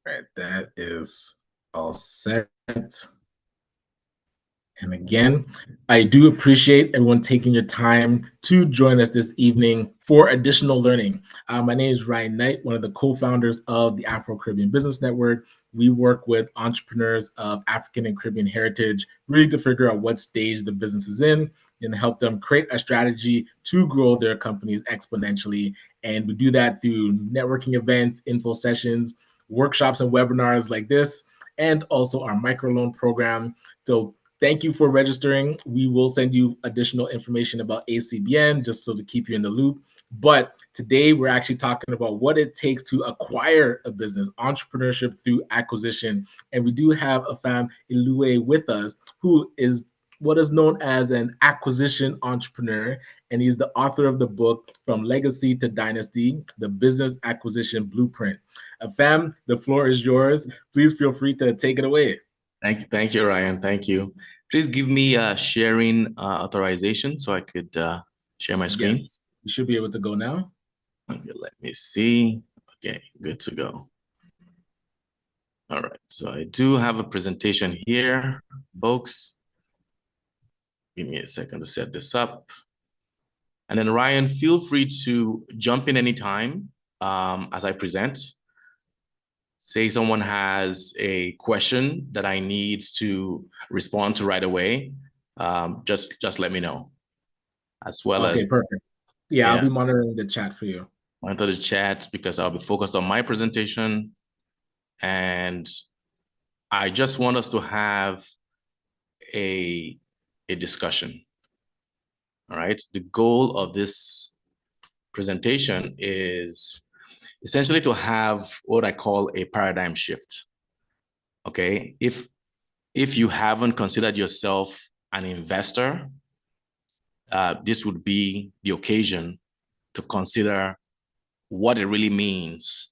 Right, that is all set. And again, I do appreciate everyone taking your time to join us this evening for additional learning. My name is Ryan Knight, one of the co-founders of the Afro-Caribbean Business Network. We work with entrepreneurs of African and Caribbean heritage, really to figure out what stage the business is in and help them create a strategy to grow their companies exponentially. And we do that through networking events, info sessions, workshops and webinars like this, and also our microloan program. So thank you for registering. We will send you additional information about ACBN just so to keep you in the loop. But today we're actually talking about what it takes to acquire a business, entrepreneurship through acquisition. And we do have Afam Ilue with us, who is what is known as an acquisition entrepreneur. And he's the author of the book From Legacy to Dynasty, the Business Acquisition Blueprint. Afam, the floor is yours. Please feel free to take it away. Thank you, Ryan. Thank you. Please give me sharing authorization so I could share my screen. Yes, you should be able to go now. Okay, let me see. Okay, good to go. All right, so I do have a presentation here, folks. Give me a second to set this up. And then Ryan, feel free to jump in anytime as I present. Say someone has a question that I need to respond to right away, just let me know. As well Okay, as, perfect. Yeah, I'll yeah, be monitoring the chat for you. monitor the chat because I'll be focused on my presentation. And I just want us to have a discussion. All right. The goal of this presentation is essentially to have what I call a paradigm shift. Okay. If you haven't considered yourself an investor, this would be the occasion to consider what it really means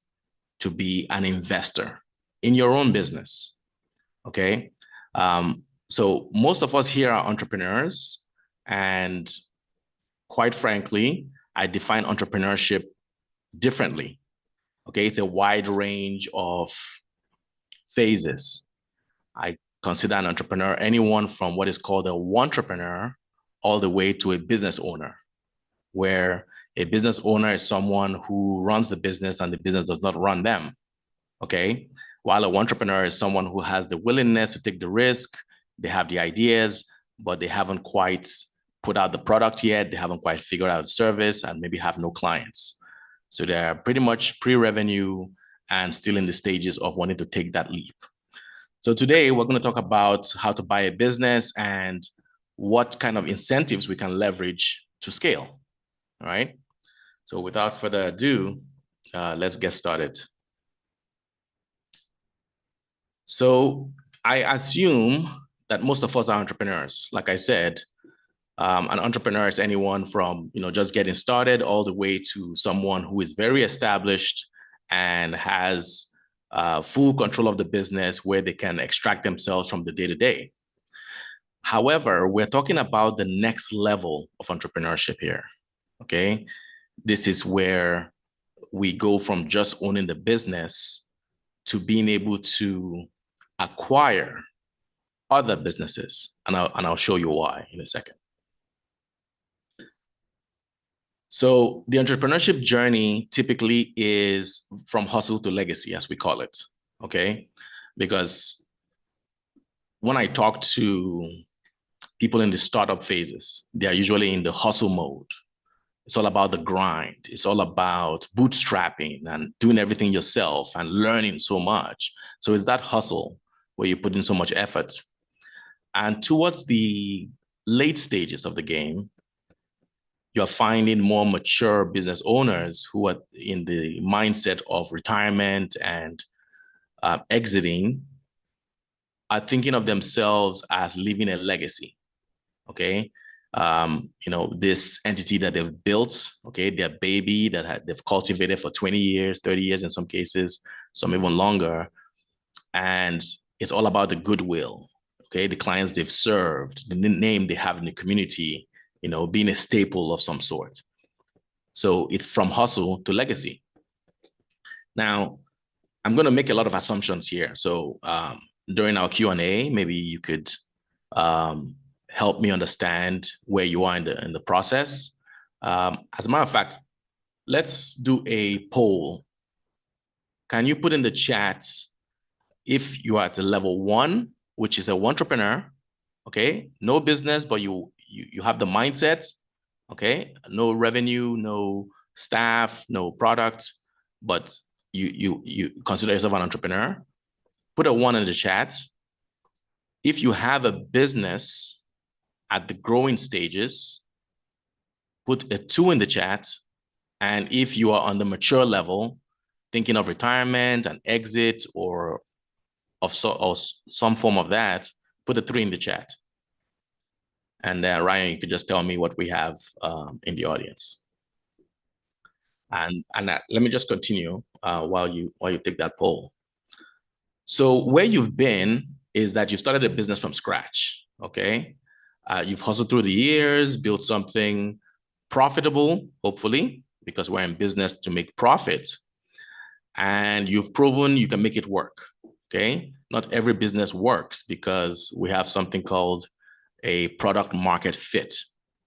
to be an investor in your own business. Okay. So most of us here are entrepreneurs, and quite frankly, I define entrepreneurship differently. Okay. It's a wide range of phases. I consider an entrepreneur anyone from what is called a entrepreneur all the way to a business owner, where a business owner is someone who runs the business and the business does not run them. Okay. While an entrepreneur is someone who has the willingness to take the risk, they have the ideas, but they haven't quite put out the product yet. They haven't quite figured out the service and maybe have no clients. So they're pretty much pre-revenue and still in the stages of wanting to take that leap. So today we're going to talk about how to buy a business and what kind of incentives we can leverage to scale. All right. So without further ado, let's get started. So I assume that most of us are entrepreneurs. Like I said, an entrepreneur is anyone from just getting started all the way to someone who is very established and has full control of the business where they can extract themselves from the day-to-day. However, we're talking about the next level of entrepreneurship here. Okay. This is where we go from just owning the business to being able to acquire other businesses. And I'll show you why in a second. So the entrepreneurship journey typically is from hustle to legacy, as we call it. Okay. Because when I talk to people in the startup phases, they are usually in the hustle mode. It's all about the grind. It's all about bootstrapping and doing everything yourself and learning so much. So it's that hustle where you put in so much effort. And towards the late stages of the game, you're finding more mature business owners who are in the mindset of retirement and exiting, are thinking of themselves as leaving a legacy. Okay. This entity that they've built, okay, their baby that they've cultivated for 20 years, 30 years in some cases, some even longer. And it's all about the goodwill, okay, the clients they've served, the name they have in the community, being a staple of some sort. So it's from hustle to legacy. Now, I'm going to make a lot of assumptions here. So during our Q&A, maybe you could help me understand where you are in the process. As a matter of fact, let's do a poll. Can you put in the chat if you are at the level 1, which is a entrepreneur, okay? No business, but you have the mindset, okay? No revenue, no staff, no product, but you consider yourself an entrepreneur. Put a 1 in the chat. If you have a business at the growing stages, put a 2 in the chat. And if you are on the mature level, thinking of retirement and exit or some form of that, put a 3 in the chat. And Ryan, you could just tell me what we have in the audience. And let me just continue while you take that poll. So where you've been is that you started a business from scratch, okay? You've hustled through the years, built something profitable, hopefully, because we're in business to make profit. And you've proven you can make it work, okay? Not every business works because we have something called a product market fit,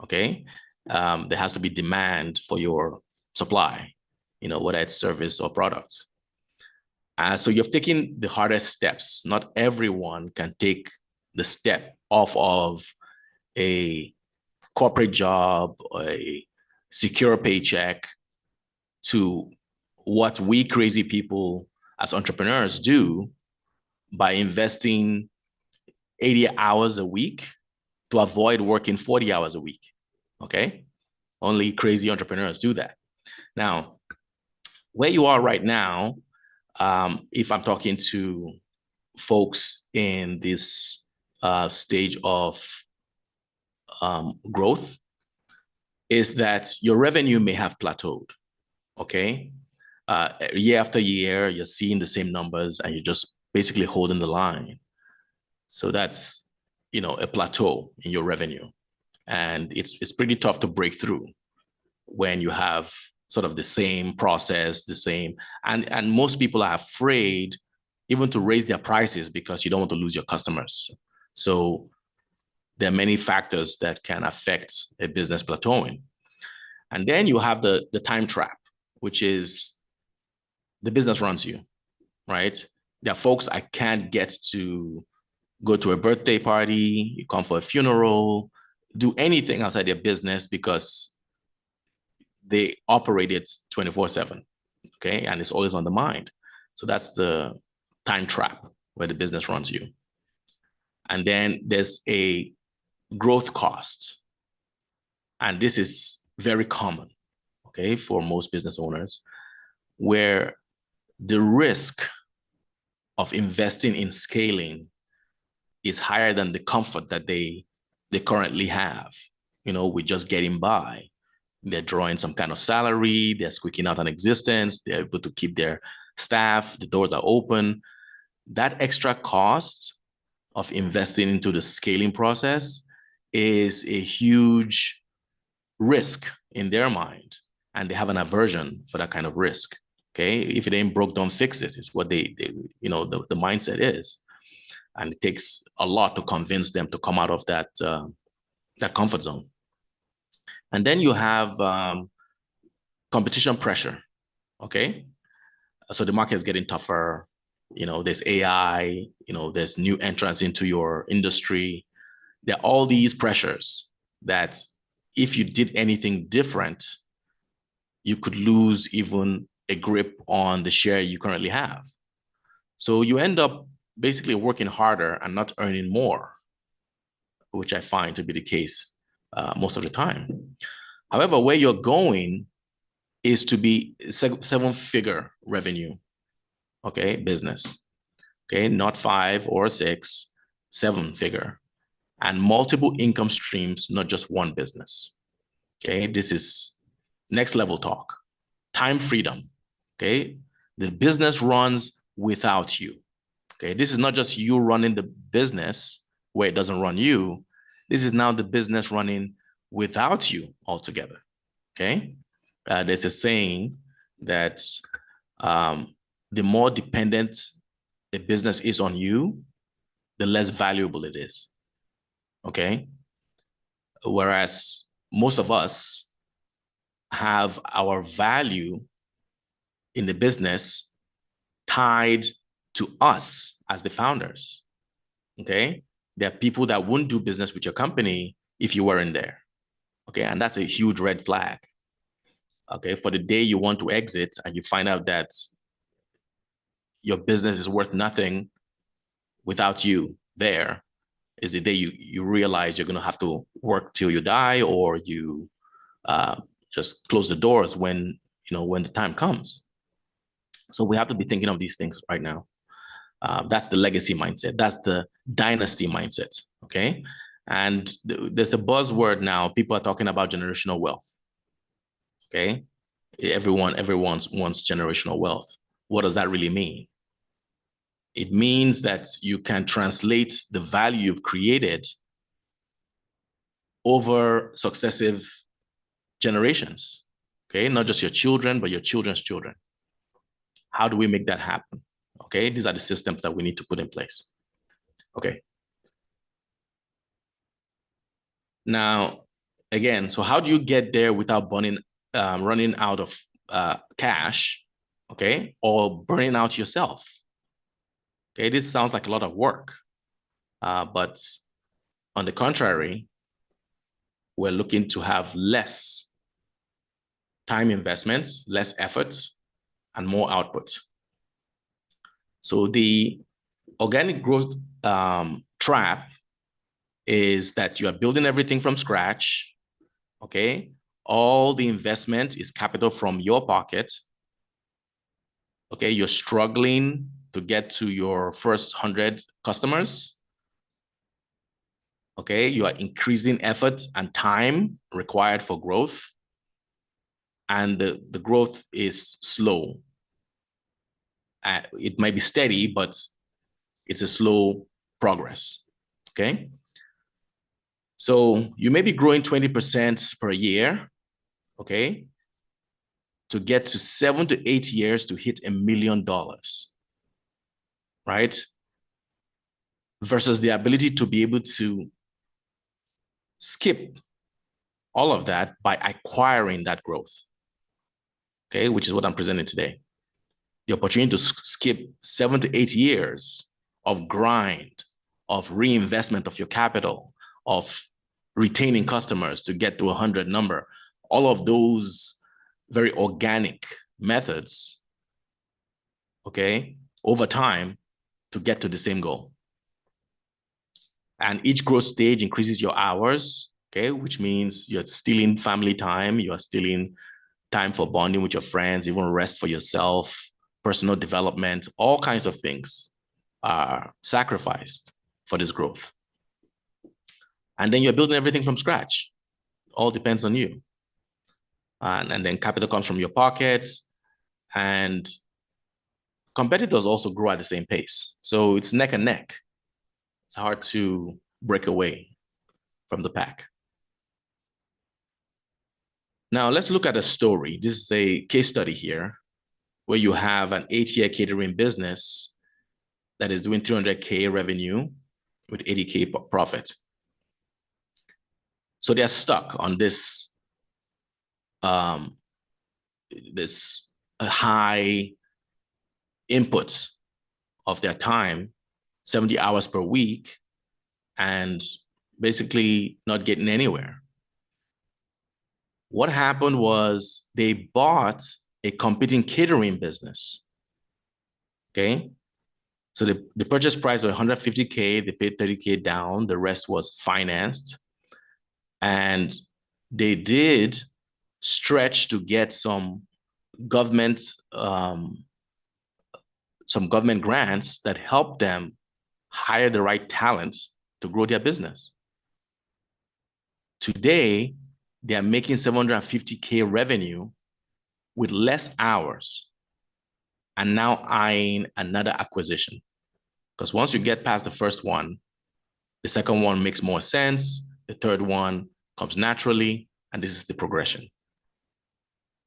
okay? There has to be demand for your supply, whether it's service or products. So you've taken the hardest steps. Not everyone can take the step off of a corporate job or a secure paycheck to what we crazy people as entrepreneurs do by investing 80 hours a week to avoid working 40 hours a week, okay? Only crazy entrepreneurs do that. Now, where you are right now, if I'm talking to folks in this stage of growth, is that your revenue may have plateaued, okay? Year after year, you're seeing the same numbers and you're just basically holding the line. So that's, a plateau in your revenue. And it's pretty tough to break through when you have sort of the same process, and most people are afraid even to raise their prices because you don't want to lose your customers. So there are many factors that can affect a business plateauing. And then you have the time trap, which is the business runs you, right? There are folks I can't get to go to a birthday party, you come for a funeral, do anything outside their business because they operate it 24/7, okay? And it's always on the mind. So that's the time trap where the business runs you. And then there's a growth cost. And this is very common, okay, for most business owners, where the risk of investing in scaling is higher than the comfort that they currently have, with just getting by. They're drawing some kind of salary, they're squeaking out an existence, they're able to keep their staff, the doors are open. That extra cost of investing into the scaling process is a huge risk in their mind, and they have an aversion for that kind of risk, okay? If it ain't broke, don't fix it, is what the mindset is. And it takes a lot to convince them to come out of that comfort zone. And then you have competition pressure, okay? So the market is getting tougher. There's AI, there's new entrants into your industry. There are all these pressures that if you did anything different, you could lose even a grip on the share you currently have. So you end up basically working harder and not earning more, which I find to be the case most of the time. However, where you're going is to be 7-figure revenue, okay, business, okay, not 5 or 6, 7-figure, and multiple income streams, not just one business, okay? This is next level talk. Time freedom, okay? The business runs without you, okay? This is not just you running the business where it doesn't run you. This is now the business running without you altogether, okay? There's a saying that the more dependent a business is on you, the less valuable it is. Okay? Whereas most of us have our value in the business tied to us as the founders. Okay? There are people that wouldn't do business with your company if you weren't there. Okay? And that's a huge red flag. Okay? For the day you want to exit and you find out that your business is worth nothing without you there, is the day you realize you're going to have to work till you die, or you just close the doors when the time comes. So we have to be thinking of these things right now. That's the legacy mindset. That's the dynasty mindset. Okay. And there's a buzzword now. People are talking about generational wealth. Okay. Everyone wants generational wealth. What does that really mean? It means that you can translate the value you've created over successive generations. Okay. Not just your children, but your children's children. How do we make that happen? Okay. These are the systems that we need to put in place. Okay. Now, again, so how do you get there without running out of cash, okay, or burning out yourself? Okay, this sounds like a lot of work, but on the contrary, we're looking to have less time investments, less efforts, and more output. So the organic growth trap is that you are building everything from scratch, okay? All the investment is capital from your pocket, okay? You're struggling to get to your first 100 customers, okay? You are increasing effort and time required for growth, and the growth is slow. It might be steady, but it's a slow progress, okay? So you may be growing 20% per year, okay, to get to 7 to 8 years to hit $1 million, right? Versus the ability to be able to skip all of that by acquiring that growth, okay, which is what I'm presenting today. The opportunity to skip 7 to 8 years of grind, of reinvestment of your capital, of retaining customers to get to 100 number, all of those very organic methods, okay, over time to get to the same goal. And each growth stage increases your hours, okay, which means you're stealing family time, you are stealing time for bonding with your friends, even rest for yourself, personal development, all kinds of things are sacrificed for this growth. And then you're building everything from scratch. All depends on you. And then capital comes from your pockets, and competitors also grow at the same pace. So it's neck and neck. It's hard to break away from the pack. Now let's look at a story. This is a case study here where you have an 8-year catering business that is doing 300K revenue with 80K profit. So they're stuck on this high input of their time, 70 hours per week, and basically not getting anywhere. What happened was they bought a competing catering business, okay? So the purchase price was 150K, they paid 30K down, the rest was financed. And they did stretch to get some government grants that helped them hire the right talent to grow their business. Today, they are making 750K revenue with less hours and now eyeing another acquisition. Because once you get past the first one, the second one makes more sense, the third one comes naturally, and this is the progression.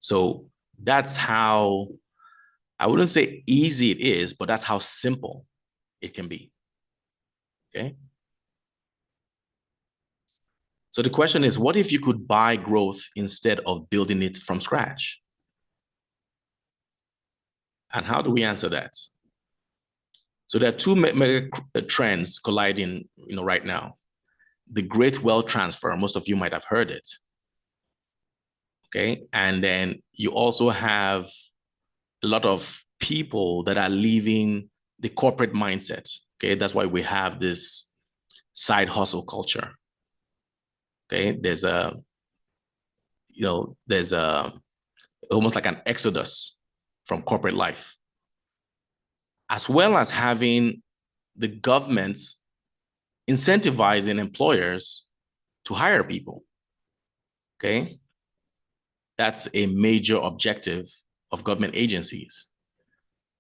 So that's how I wouldn't say easy it is, but that's how simple it can be. Okay. So the question is, what if you could buy growth instead of building it from scratch? And how do we answer that? So there are two mega trends colliding, right now. The great wealth transfer, most of you might have heard it. Okay. And then you also have a lot of people that are leaving the corporate mindset. Okay. That's why we have this side hustle culture. Okay. There's almost like an exodus from corporate life, as well as having the government incentivizing employers to hire people. Okay. That's a major objective of government agencies,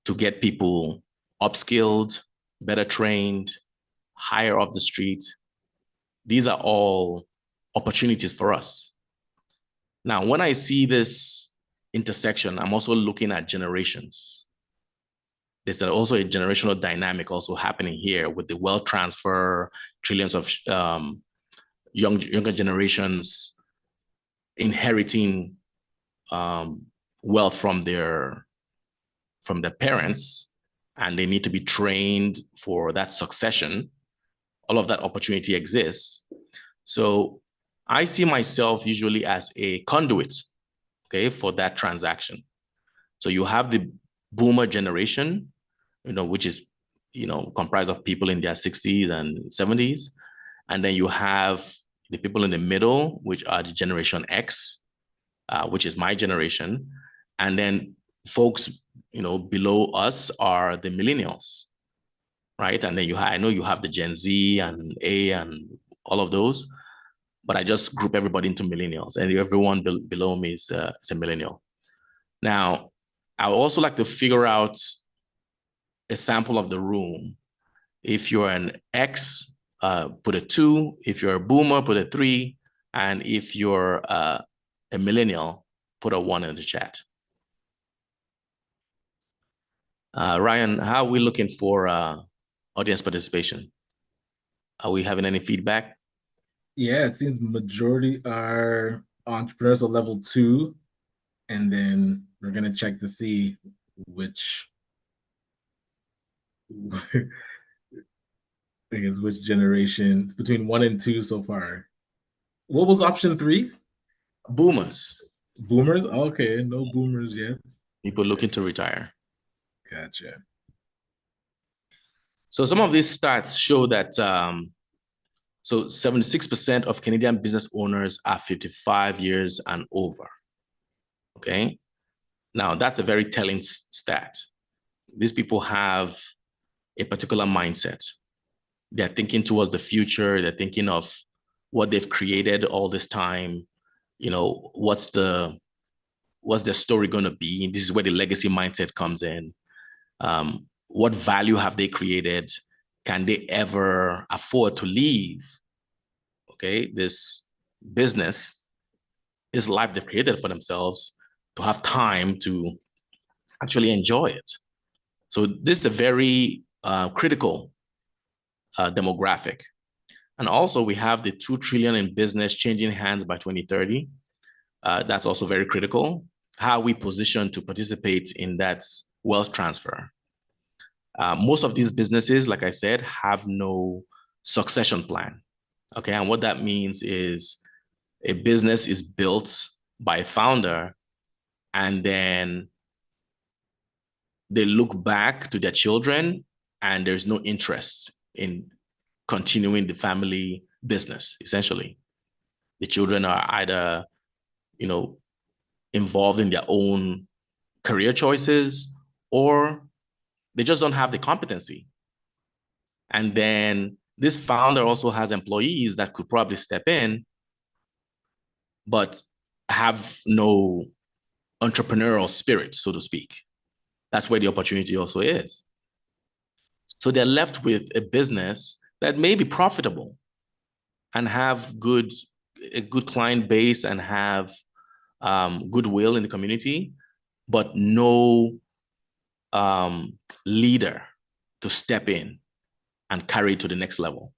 to get people upskilled, better trained, higher off the street. These are all opportunities for us. Now, when I see this intersection, I'm also looking at generations. There's also a generational dynamic also happening here with the wealth transfer, trillions of younger generations inheriting wealth from their parents, and they need to be trained for that succession. All of that opportunity exists. So I see myself usually as a conduit, okay, for that transaction. So you have the boomer generation, which is, comprised of people in their 60s and 70s. And then you have the people in the middle, which are the Generation X, which is my generation. And then folks, below us are the millennials, right? And then I know you have the Gen Z and A and all of those, but I just group everybody into millennials, and everyone below me is a millennial. Now, I would also like to figure out a sample of the room. If you're an X, put a 2. If you're a boomer, put a 3. And if you're a millennial, put a 1 in the chat. Ryan, how are we looking for audience participation? Are we having any feedback? Yeah, it seems majority are entrepreneurs of level 2, and then we're gonna check to see which I guess which generation. It's between 1 and 2 so far. What was option 3? Boomers. Boomers? Okay, no boomers yet. People looking to retire. Gotcha. So some of these stats show that so 76% of Canadian business owners are 55 years and over. Okay. Now that's a very telling stat. These people have a particular mindset. They're thinking towards the future. They're thinking of what they've created all this time. What's their story going to be? This is where the legacy mindset comes in. What value have they created? Can they ever afford to leave? Okay, this business, this life they've created for themselves, to have time to actually enjoy it. So this is a very critical demographic. And also we have the 2 trillion in business changing hands by 2030. That's also very critical. How we position to participate in that wealth transfer. Most of these businesses, like I said, have no succession plan. Okay, and what that means is a business is built by a founder, and then they look back to their children, and there's no interest in continuing the family business, essentially. The children are either, involved in their own career choices, or they just don't have the competency. And then this founder also has employees that could probably step in, but have no entrepreneurial spirit, so to speak. That's where the opportunity also is. So they're left with a business that may be profitable and have a good client base and have goodwill in the community, but no leader to step in and carry it to the next level.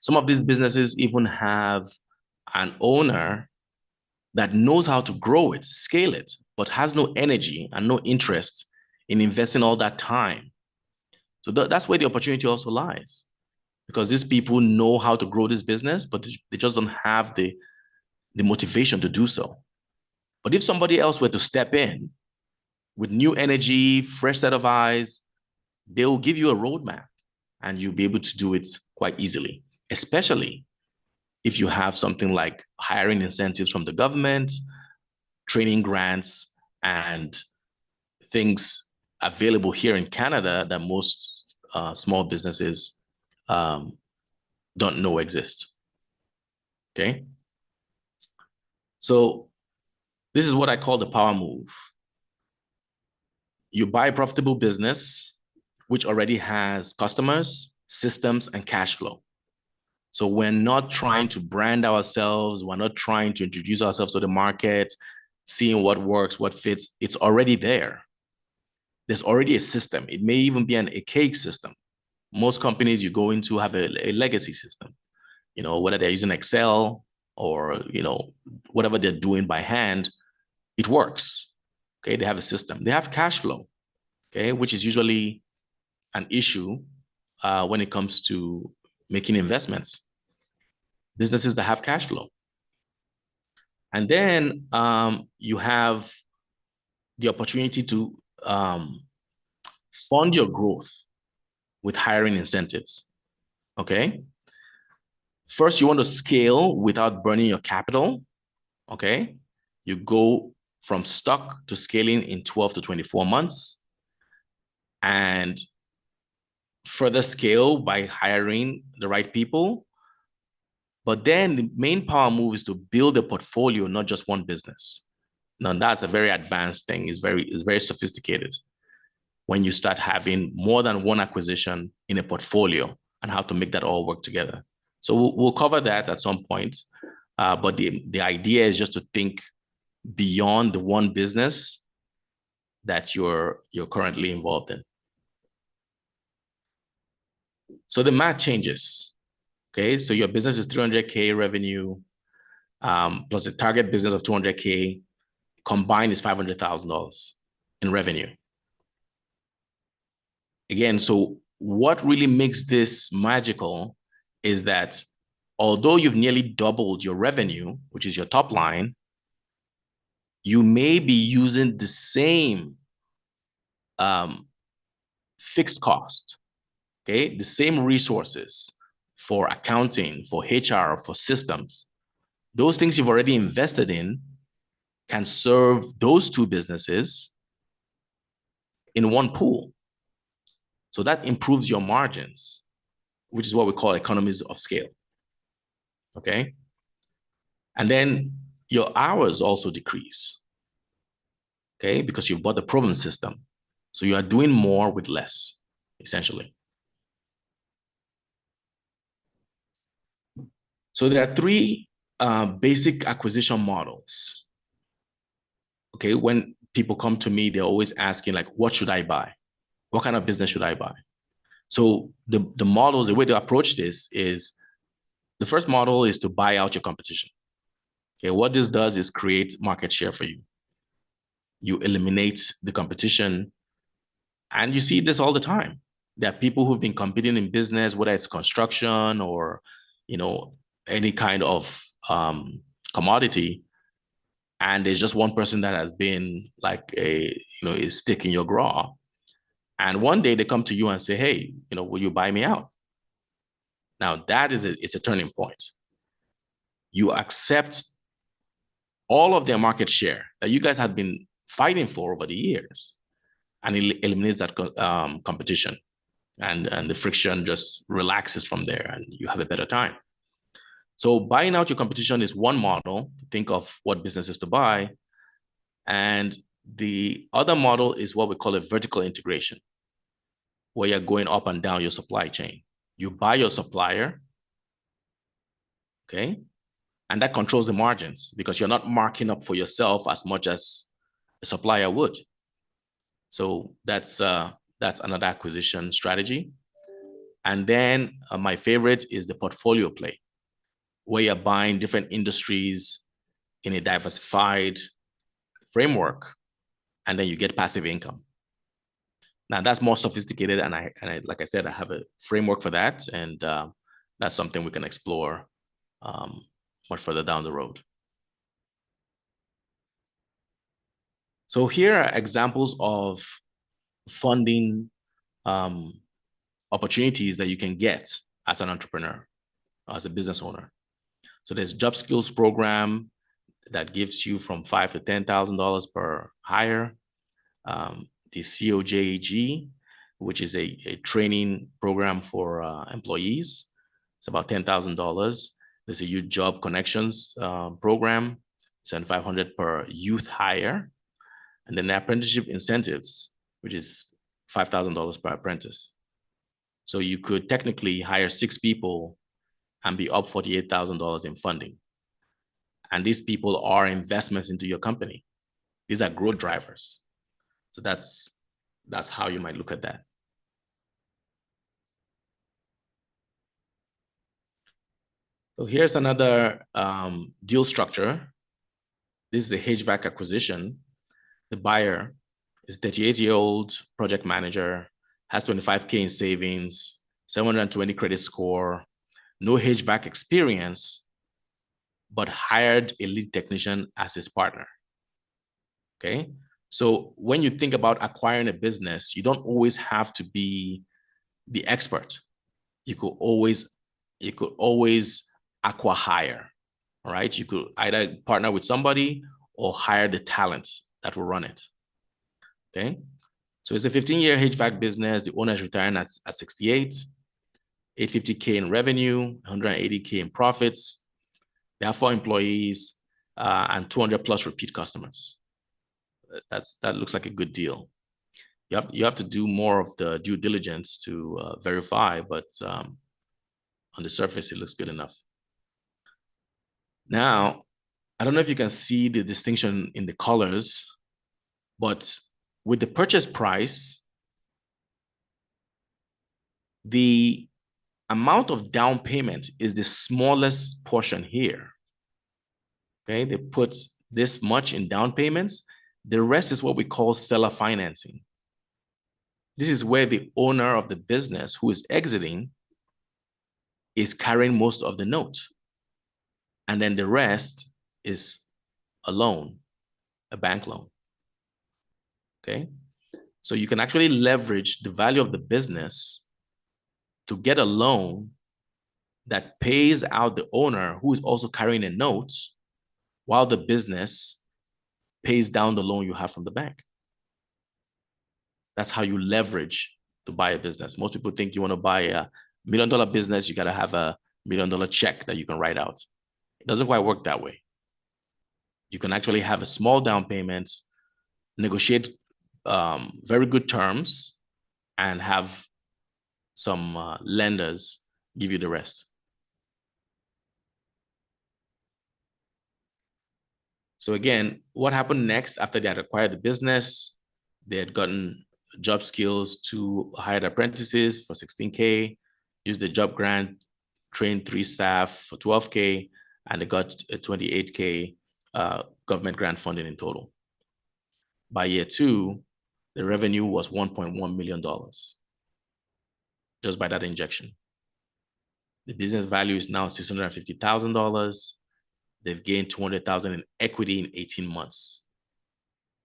Some of these businesses even have an owner that knows how to grow it, scale it, but has no energy and no interest in investing all that time. So that's where the opportunity also lies, because these people know how to grow this business, but they just don't have the motivation to do so. But if somebody else were to step in with new energy, fresh set of eyes, they will give you a roadmap and you'll be able to do it quite easily, especially if you have something like hiring incentives from the government, training grants, and things available here in Canada that most small businesses don't know exist. Okay. So this is what I call the power move. You buy a profitable business, which already has customers, systems, and cash flow. So we're not trying to brand ourselves. We're not trying to introduce ourselves to the market, seeing what works, what fits. It's already there. There's already a system. It may even be an archaic system. Most companies you go into have a legacy system, whether they're using Excel or, whatever they're doing by hand, it works. Okay, they have a system. They have cash flow, okay, which is usually an issue when it comes to making investments. Businesses that have cash flow. And then you have the opportunity to fund your growth with hiring incentives, okay? First, you want to scale without burning your capital, okay? You go from stock to scaling in 12 to 24 months and further scale by hiring the right people. But then the main power move is to build a portfolio, not just one business. Now that's a very advanced thing. It's very sophisticated when you start having more than one acquisition in a portfolio and how to make that all work together. So we'll cover that at some point. But the idea is just to think beyond the one business that you're currently involved in. So the math changes. Okay, so your business is 300K revenue, plus a target business of 200K, combined is $500,000 in revenue. Again, so what really makes this magical is that although you've nearly doubled your revenue, which is your top line, you may be using the same fixed cost, okay, the same resources for accounting, for HR, for systems. Those things you've already invested in can serve those two businesses in one pool. So that improves your margins, which is what we call economies of scale, okay? And then your hours also decrease, okay? Because you've bought the proven system. So you are doing more with less, essentially. So there are three basic acquisition models. Okay, when people come to me, they're always asking, like, what should I buy? What kind of business should I buy? So the models, the way to approach this is, the first model is to buy out your competition. Okay, what this does is create market share for you. You eliminate the competition, and you see this all the time. There are people who've been competing in business, whether it's construction or, any kind of commodity, and there's just one person that has been like a stick in your craw. And one day they come to you and say, hey, will you buy me out? Now that it's a turning point. You accept all of their market share that you guys have been fighting for over the years, and it eliminates that competition, and the friction just relaxes from there, and you have a better time. So buying out your competition is one model to think of what businesses to buy. And the other model is what we call a vertical integration, where you're going up and down your supply chain. You buy your supplier, okay? And that controls the margins because you're not marking up for yourself as much as a supplier would. So that's another acquisition strategy. And then my favorite is the portfolio play, where you're buying different industries in a diversified framework, and then you get passive income. Now that's more sophisticated, and I like I said, I have a framework for that, and that's something we can explore much further down the road. So here are examples of funding opportunities that you can get as an entrepreneur, as a business owner. So there's job skills program that gives you from $5,000 to $10,000 per hire. The COJAG, which is a training program for employees. It's about $10,000. There's a Youth Job Connections program, $7,500 per youth hire. And then the apprenticeship incentives, which is $5,000 per apprentice. So you could technically hire 6 people and be up $48,000 in funding. And these people are investments into your company. These are growth drivers. So that's how you might look at that. So here's another deal structure. This is the HVAC acquisition. The buyer is a 38-year-old project manager, has 25K in savings, 720 credit score, no HVAC experience, but hired a lead technician as his partner. Okay. So when you think about acquiring a business, you don't always have to be the expert. You could always acqui-hire, all right? You could either partner with somebody or hire the talent that will run it, okay? So it's a 15-year HVAC business. The owner is retiring at 68, 850K in revenue, 180K in profits. They have 4 employees and 200 plus repeat customers. That looks like a good deal. You have to do more of the due diligence to verify, but on the surface, it looks good enough. Now, I don't know if you can see the distinction in the colors, but with the purchase price, the amount of down payment is the smallest portion here. Okay, they put this much in down payments. The rest is what we call seller financing. This is where the owner of the business who is exiting is carrying most of the note. And then the rest is a loan, a bank loan. Okay. So you can actually leverage the value of the business to get a loan that pays out the owner who is also carrying a note while the business pays down the loan you have from the bank. That's how you leverage to buy a business. Most people think you want to buy a $1 million business, you got to have a $1 million check that you can write out. It doesn't quite work that way. You can actually have a small down payment, negotiate very good terms, and have some lenders give you the rest. So again, what happened next after they had acquired the business? They had gotten job skills to hire apprentices for 16K, used the job grant, trained 3 staff for 12K, and they got a 28K government grant funding in total. By year 2, the revenue was $1.1 million just by that injection. The business value is now $650,000. They've gained $200,000 in equity in 18 months.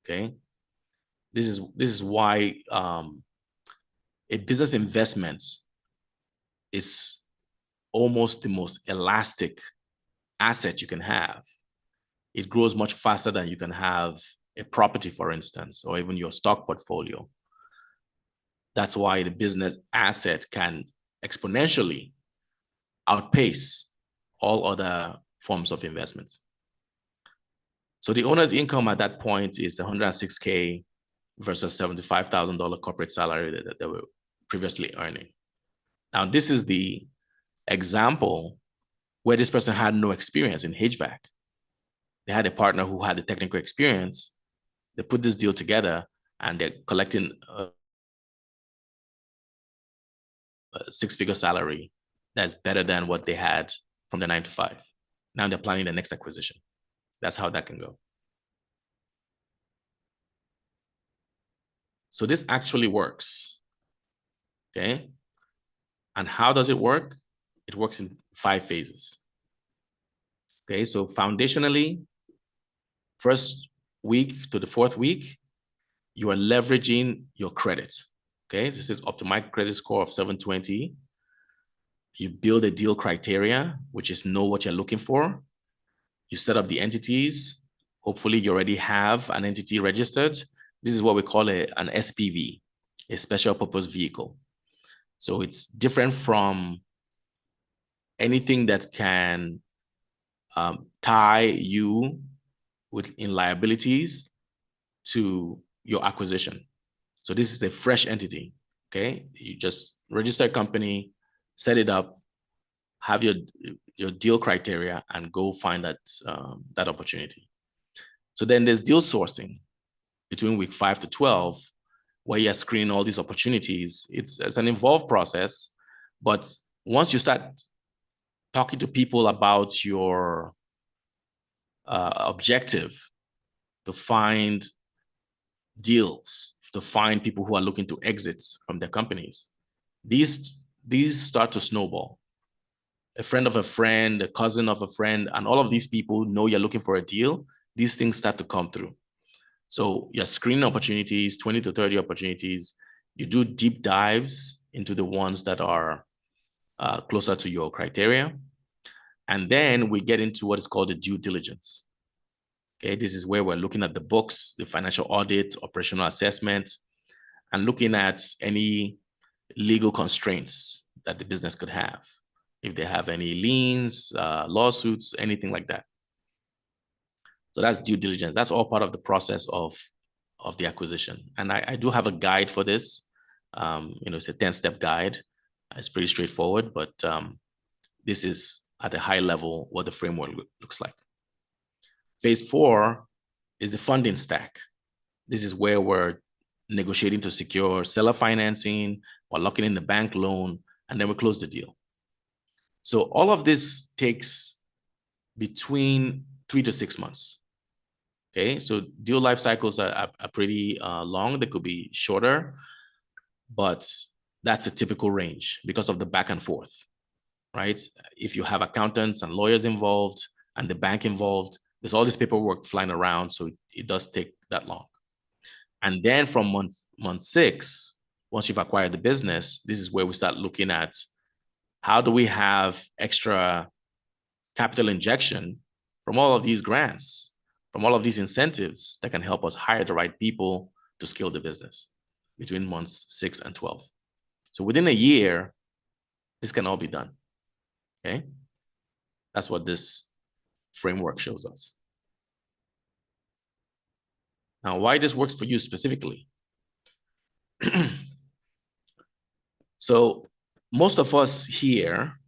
Okay, this is why a business investment is almost the most elastic asset you can have. It grows much faster than you can have a property, for instance, or even your stock portfolio. That's why the business asset can exponentially outpace all other forms of investments. So the owner's income at that point is $106K versus $75,000 corporate salary that they were previously earning. Now, this is the example where this person had no experience in HVAC. They had a partner who had the technical experience. They put this deal together, and they're collecting a six-figure salary that's better than what they had from the 9 to 5. Now they're planning the next acquisition. That's how that can go. So this actually works, okay? And how does it work? It works in 5 phases. Okay, so foundationally, first week to the 4th week, you are leveraging your credit. Okay, this is up to my credit score of 720. You build a deal criteria, which is know what you're looking for. You set up the entities. Hopefully you already have an entity registered. This is what we call an SPV, a special purpose vehicle. So it's different from anything that can tie you in liabilities to your acquisition. So this is a fresh entity, okay? You just register a company, set it up, have your deal criteria, and go find that opportunity. So then there's deal sourcing between week 5 to 12, where you're screening all these opportunities. It's an involved process, but once you start talking to people about your objective to find deals, to find people who are looking to exit from their companies, these start to snowball. A friend of a friend, a cousin of a friend, and all of these people know you're looking for a deal. These things start to come through. So you're screening opportunities, 20 to 30 opportunities. You do deep dives into the ones that are closer to your criteria. And then we get into what is called the due diligence. Okay, this is where we're looking at the books, the financial audit, operational assessment, and looking at any legal constraints that the business could have. If they have any liens, lawsuits, anything like that. So that's due diligence. That's all part of the process of the acquisition. And I do have a guide for this. It's a 10-step guide. It's pretty straightforward, but this is at a high level what the framework looks like. Phase 4 is the funding stack. This is where we're negotiating to secure seller financing, we're locking in the bank loan, and then we close the deal. So all of this takes between 3 to 6 months. Okay, so deal life cycles are pretty long. They could be shorter, but that's a typical range because of the back and forth, right? If you have accountants and lawyers involved and the bank involved, there's all this paperwork flying around, so it does take that long. And then from month 6, once you've acquired the business, this is where we start looking at how do we have extra capital injection from all of these grants, from all of these incentives that can help us hire the right people to scale the business between months 6 and 12. So within a year, this can all be done, okay? That's what this framework shows us. Now, why this works for you specifically? So most of us here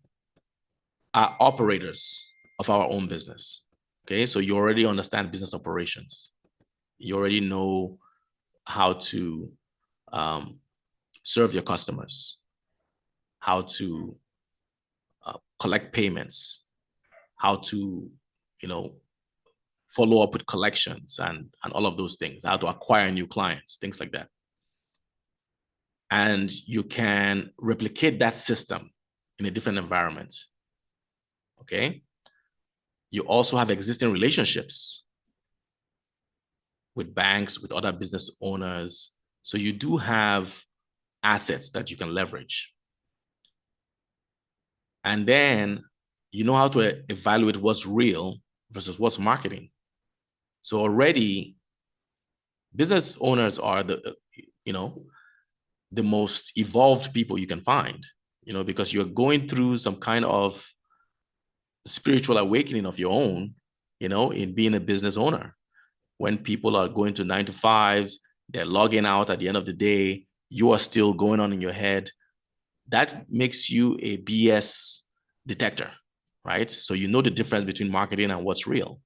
are operators of our own business, okay? So you already understand business operations. You already know how to serve your customers, how to collect payments, how to, follow up with collections and all of those things, how to acquire new clients, things like that. And you can replicate that system in a different environment, okay? You also have existing relationships with banks, with other business owners. So you do have assets that you can leverage. And then you know how to evaluate what's real versus what's marketing. So already business owners are the most evolved people you can find, because you're going through some kind of spiritual awakening of your own, in being a business owner. When people are going to 9 to 5s, they're logging out at the end of the day, you are still going on in your head. That makes you a BS detector, right? So you know the difference between marketing and what's real.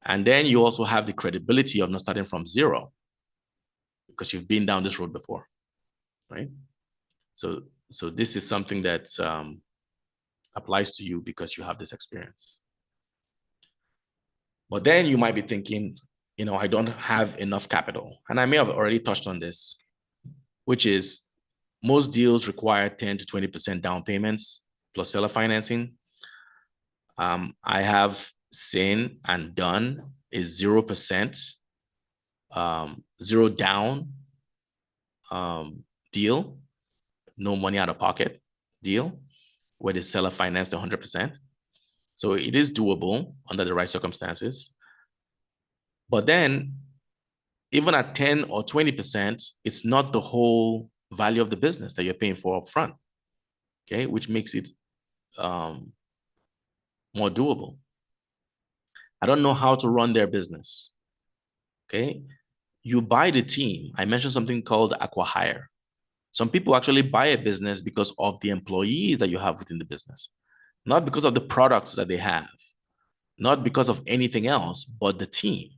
And then you also have the credibility of not starting from zero. because you've been down this road before, right? So this is something that applies to you because you have this experience. But then you might be thinking, I don't have enough capital. And I may have already touched on this, which is most deals require 10 to 20% down payments plus seller financing. I have seen and done a 0%, zero down deal, no money out of pocket deal, where the seller financed 100%. So it is doable under the right circumstances. But then, even at 10 or 20%, it's not the whole value of the business that you're paying for upfront, okay? Which makes it more doable. I don't know how to run their business, okay? You buy the team. I mentioned something called acqui-hire. Some people actually buy a business because of the employees that you have within the business, not because of the products that they have, not because of anything else, but the team.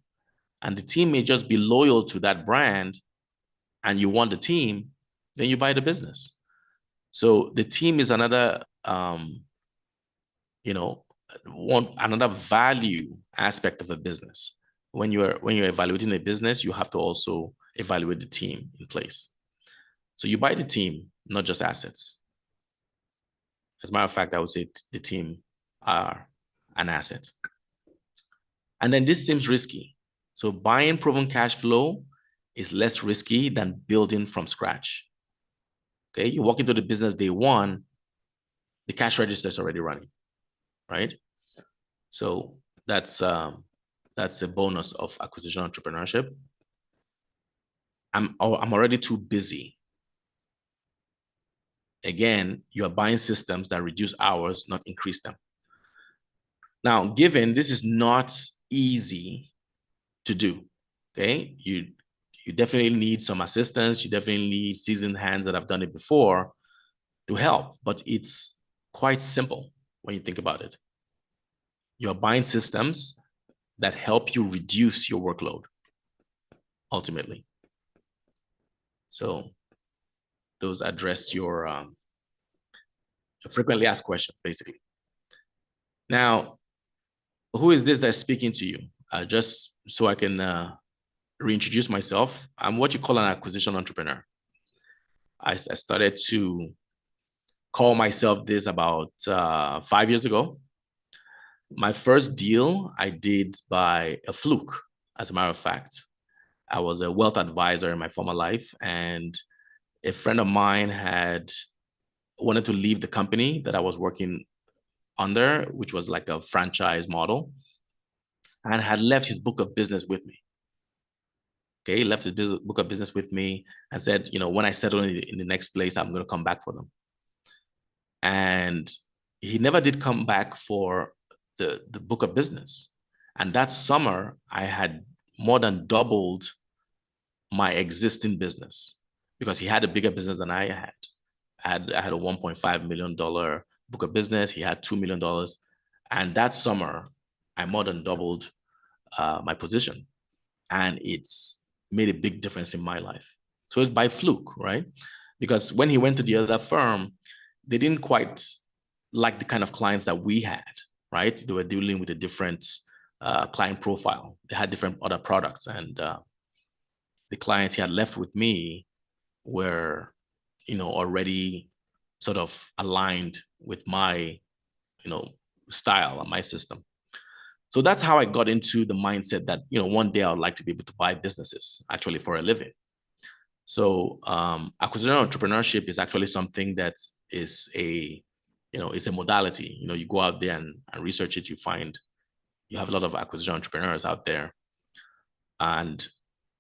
And the team may just be loyal to that brand, and you want the team, then you buy the business. So the team is another, another value aspect of a business. When you're evaluating a business, you have to also evaluate the team in place. So you buy the team, not just assets. As a matter of fact, I would say the team are an asset. And then this seems risky. So buying proven cash flow is less risky than building from scratch. Okay, you walk into the business day one, the cash register is already running, right? So that's a bonus of acquisition entrepreneurship. I'm already too busy. Again, you are buying systems that reduce hours, not increase them. Now, given this is not easy to do, okay? You definitely need some assistance. You definitely need seasoned hands that have done it before to help, but it's quite simple when you think about it. You're buying systems that help you reduce your workload, ultimately. So those address your frequently asked questions, basically. Now, who is this that's speaking to you? Just so I can reintroduce myself. I'm what you call an acquisition entrepreneur. I started to call myself this about 5 years ago. My first deal I did by a fluke, as a matter of fact. I was a wealth advisor in my former life, and a friend of mine had wanted to leave the company that I was working under, which was like a franchise model, and had left his book of business with me. Okay, he left his book of business with me and said, when I settle in the next place, I'm going to come back for them. And he never did come back for the book of business. And that summer, I had more than doubled my existing business because he had a bigger business than I had. I had a $1.5 million book of business. He had $2 million. And that summer, I more than doubled my position. And it's made a big difference in my life. So it's by fluke, right? Because when he went to the other firm, they didn't quite like the kind of clients that we had, right? They were dealing with a different client profile. They had different other products. And the clients he had left with me were, already sort of aligned with my, style and my system. So that's how I got into the mindset that, one day I would like to be able to buy businesses actually for a living. So acquisition entrepreneurship is actually something that is it's a modality. You go out there and research it, you find you have a lot of acquisition entrepreneurs out there. And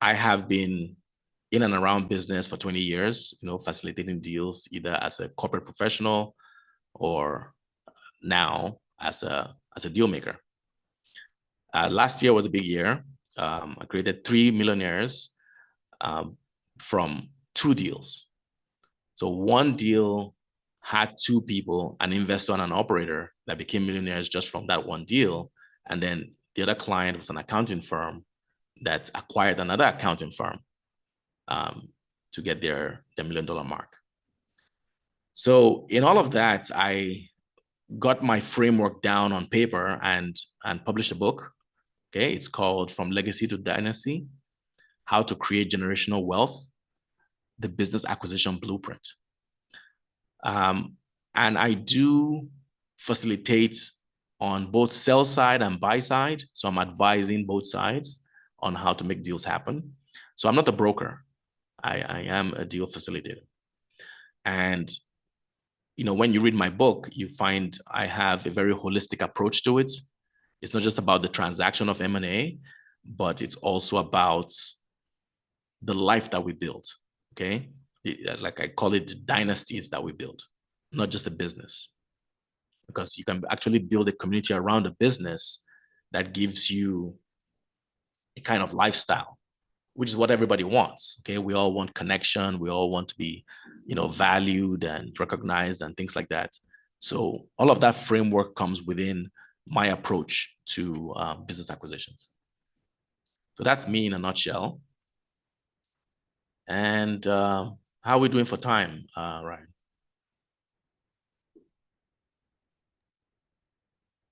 I have been in and around business for 20 years, facilitating deals either as a corporate professional or now as a deal maker. Last year was a big year. I created 3 millionaires from 2 deals. So one deal had 2 people, an investor and an operator, that became millionaires just from that one deal. And then the other client was an accounting firm that acquired another accounting firm. to get their $1 million mark. So in all of that, I got my framework down on paper and published a book. Okay, it's called From Legacy to Dynasty: How to Create Generational Wealth, the Business Acquisition Blueprint. And I do facilitate on both sell side and buy side. So I'm advising both sides on how to make deals happen. So I'm not a broker. I am a deal facilitator. And when you read my book, you find I have a very holistic approach to it. It's not just about the transaction of M&A, but it's also about the life that we build, okay? Like I call it the dynasties that we build, not just a business. Because you can actually build a community around a business that gives you a kind of lifestyle, which is what everybody wants, okay? We all want connection. We all want to be, valued and recognized and things like that. So all of that framework comes within my approach to business acquisitions. So that's me in a nutshell. And how are we doing for time, Ryan?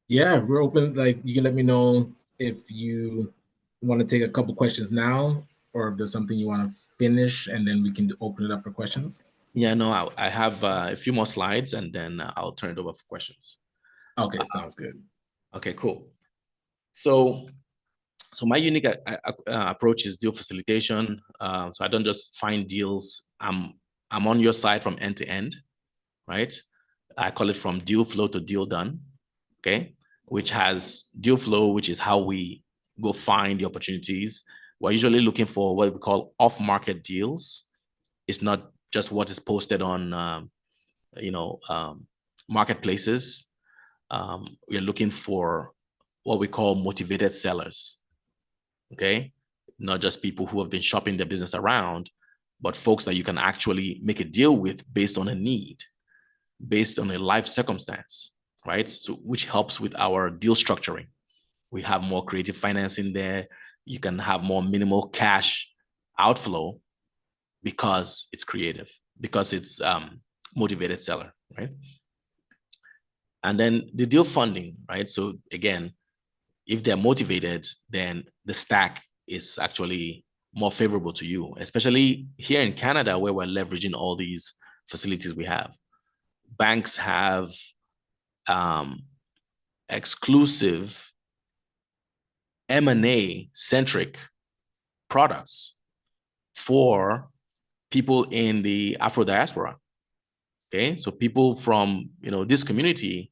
Yeah, we're open. Like, you can let me know if you want to take a couple questions now, or if there's something you want to finish, and then we can open it up for questions. Yeah, no, I have a few more slides, and then I'll turn it over for questions. Okay, sounds good. Okay, cool. So my unique approach is deal facilitation. So I don't just find deals. I'm on your side from end to end, right? I call it from deal flow to deal done, okay? Which has deal flow, which is how we go find the opportunities. We're usually looking for what we call off-market deals. It's not just what is posted on, marketplaces. We're looking for what we call motivated sellers, okay? Not just people who have been shopping their business around, but folks that you can actually make a deal with based on a need, based on a life circumstance, right? So which helps with our deal structuring. We have more creative financing there. You can have more minimal cash outflow because it's creative, because it's motivated seller, right? And then the deal funding, right? So again, if they're motivated, then the stack is actually more favorable to you, especially here in Canada, where we're leveraging all these facilities we have. Banks have exclusive M&A centric products for people in the Afro diaspora. Okay, so people from this community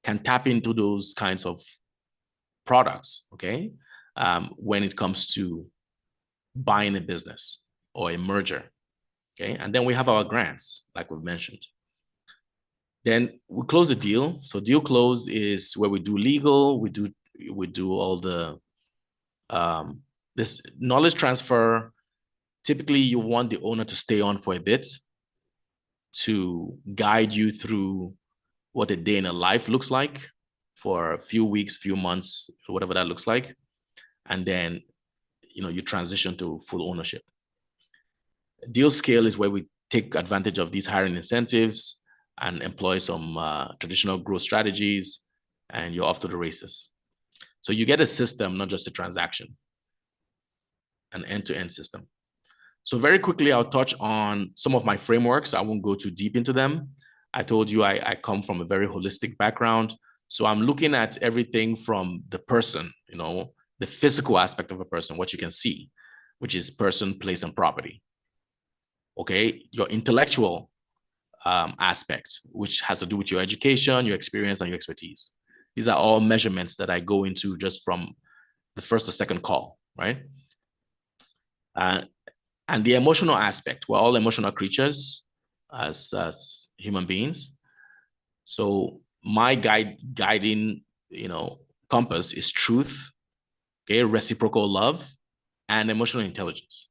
can tap into those kinds of products. Okay, when it comes to buying a business or a merger. Okay, and then we have our grants, like we've mentioned. Then we close the deal. So deal close is where we do legal, we do all the this knowledge transfer. Typically, you want the owner to stay on for a bit to guide you through what a day in a life looks like for a few weeks, few months, whatever that looks like. And then, you transition to full ownership. Deal scale is where we take advantage of these hiring incentives and employ some traditional growth strategies, and you're off to the races. So you get a system, not just a transaction, an end-to-end system. So very quickly, I'll touch on some of my frameworks. I won't go too deep into them. I told you I come from a very holistic background. So I'm looking at everything from the person, the physical aspect of a person, what you can see, which is person, place, and property. Okay, your intellectual aspect, which has to do with your education, your experience, and your expertise. These are all measurements that I go into just from the first or second call, right? And the emotional aspect, we're all emotional creatures as human beings. So my guiding, compass is truth, okay, reciprocal love, and emotional intelligence.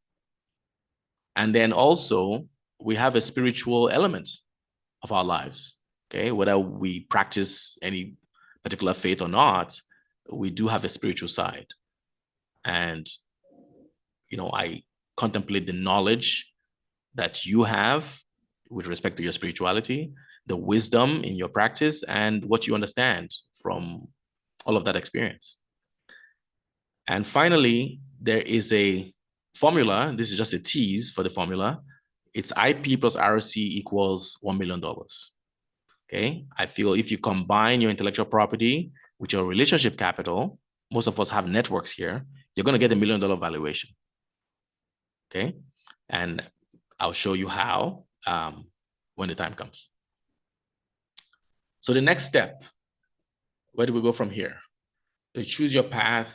And then also we have a spiritual element of our lives, okay? Whether we practice any particular faith or not, we do have a spiritual side. And, I contemplate the knowledge that you have with respect to your spirituality, the wisdom in your practice, and what you understand from all of that experience. And finally, there is a formula. This is just a tease for the formula. It's IP plus ROC equals $1 million. Okay. I feel if you combine your intellectual property with your relationship capital, most of us have networks here, you're going to get $1 million valuation. Okay. And I'll show you how when the time comes. So the next step, where do we go from here? You choose your path.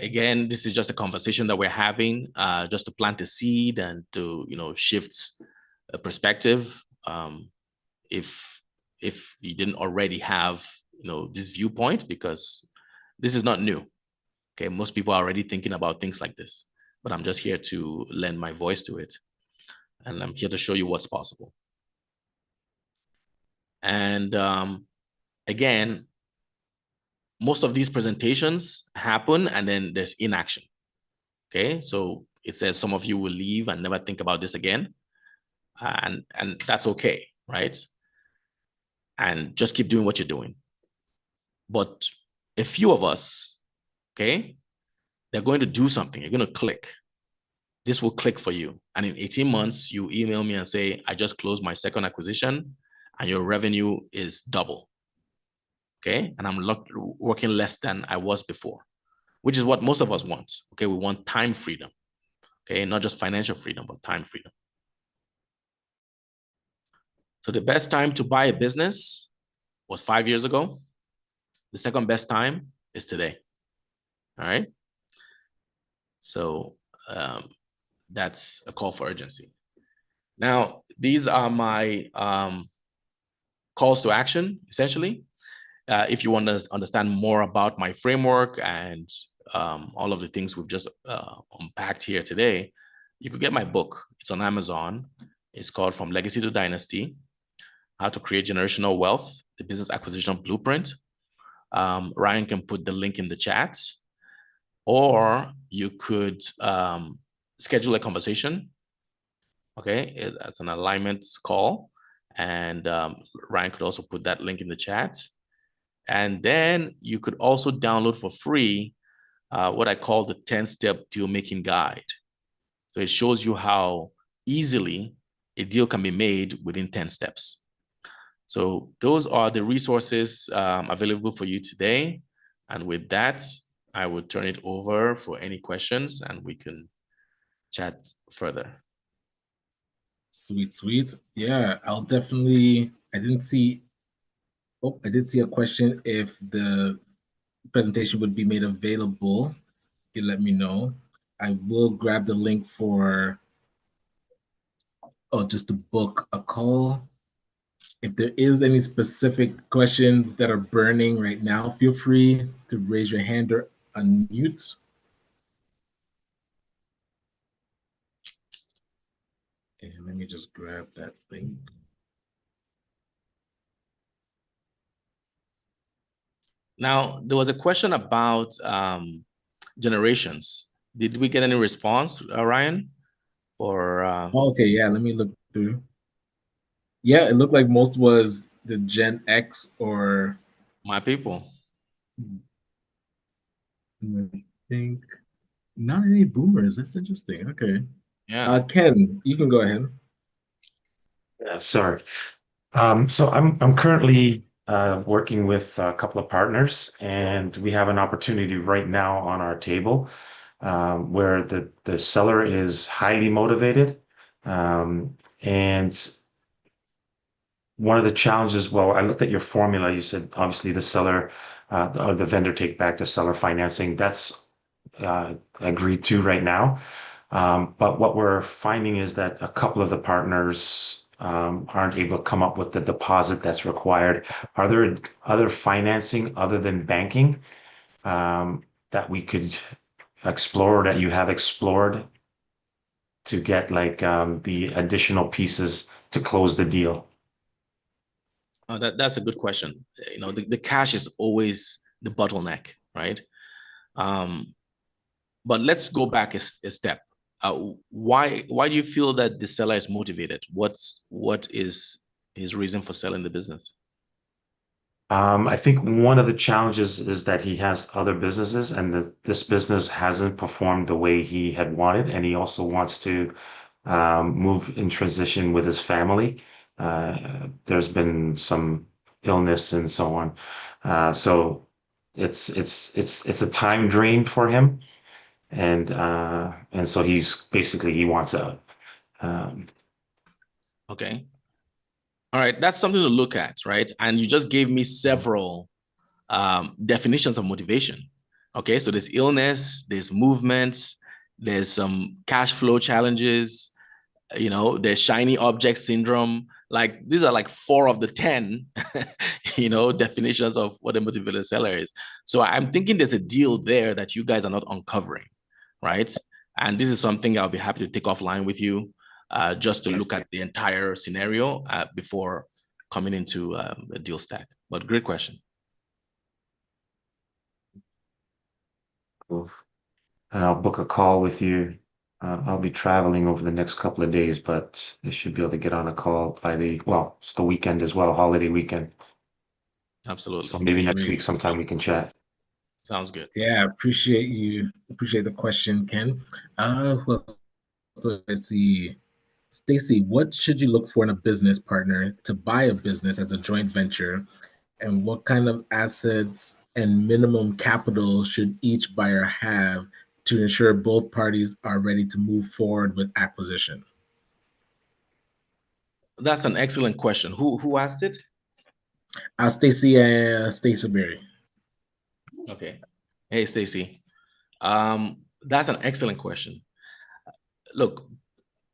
Again, this is just a conversation that we're having, just to plant a seed and to, shift a perspective. If you didn't already have, this viewpoint, because this is not new. Okay, most people are already thinking about things like this, but I'm just here to lend my voice to it, and I'm here to show you what's possible. And again, most of these presentations happen and then there's inaction. Okay, so it says some of you will leave and never think about this again. And that's okay, right? And just keep doing what you're doing. But a few of us, okay, they're going to do something. You're going to click. This will click for you. And in 18 months, you email me and say, I just closed my second acquisition and your revenue is double. Okay, and I'm working less than I was before, which is what most of us want. Okay, we want time freedom. Okay, not just financial freedom, but time freedom. So the best time to buy a business was 5 years ago. The second best time is today. All right. So that's a call for urgency. Now, these are my calls to action, essentially. If you want to understand more about my framework and all of the things we've just unpacked here today, you could get my book. It's on Amazon. It's called From Legacy to Dynasty: How to Create Generational Wealth, the Business Acquisition Blueprint. Ryan can put the link in the chat, or you could schedule a conversation. Okay, it's an alignment call, and Ryan could also put that link in the chat. And then you could also download for free what I call the 10-step deal-making guide. So it shows you how easily a deal can be made within 10 steps. So those are the resources available for you today. And with that, I will turn it over for any questions and we can chat further. Sweet, sweet. Yeah, I'll definitely, I did see a question if the presentation would be made available. You let me know. I will grab the link for, just to book a call. If there is any specific questions that are burning right now, feel free to raise your hand or unmute. And let me just grab that link. Now, there was a question about generations. Did we get any response, Ryan? Or okay, yeah, let me look through. Yeah, it looked like most was the Gen X or my people. I think not any boomers. That's interesting. Okay. Yeah. Ken, you can go ahead. Yeah, sorry. So I'm currently working with a couple of partners, and we have an opportunity right now on our table where the seller is highly motivated, and one of the challenges, well, I looked at your formula. You said obviously the seller or the vendor take back the seller financing. That's agreed to right now. But what we're finding is that a couple of the partners aren't able to come up with the deposit that's required. Are there other financing other than banking that we could explore, that you have explored to get like the additional pieces to close the deal? That's a good question. The cash is always the bottleneck, right? But let's go back a step. Why do you feel that the seller is motivated? What is his reason for selling the business? I think one of the challenges is that he has other businesses and that this business hasn't performed the way he had wanted. And he also wants to move in transition with his family. There's been some illness and so on. So it's a time drain for him. And so he wants out. Um, Okay. All right. That's something to look at, right? And you just gave me several definitions of motivation. Okay. So there's illness, there's movement, there's some cash flow challenges, there's shiny object syndrome. Like these are like 4 of the 10, definitions of what a motivated seller is. So I'm thinking there's a deal there that you guys are not uncovering, right? And this is something I'll be happy to take offline with you, just to look at the entire scenario before coming into the deal stack. But great question. and I'll book a call with you. I'll be traveling over the next couple of days, but I should be able to get on a call it's the weekend as well, holiday weekend. Absolutely. So maybe That's next great. week sometime we can chat. Sounds good. Yeah, appreciate the question, Ken. Well, so let's see. Stacy, what should you look for in a business partner to buy a business as a joint venture? And what kind of assets and minimum capital should each buyer have to ensure both parties are ready to move forward with acquisition? That's an excellent question. Who asked it? Stacy Berry. Okay. Hey, Stacy. That's an excellent question. Look,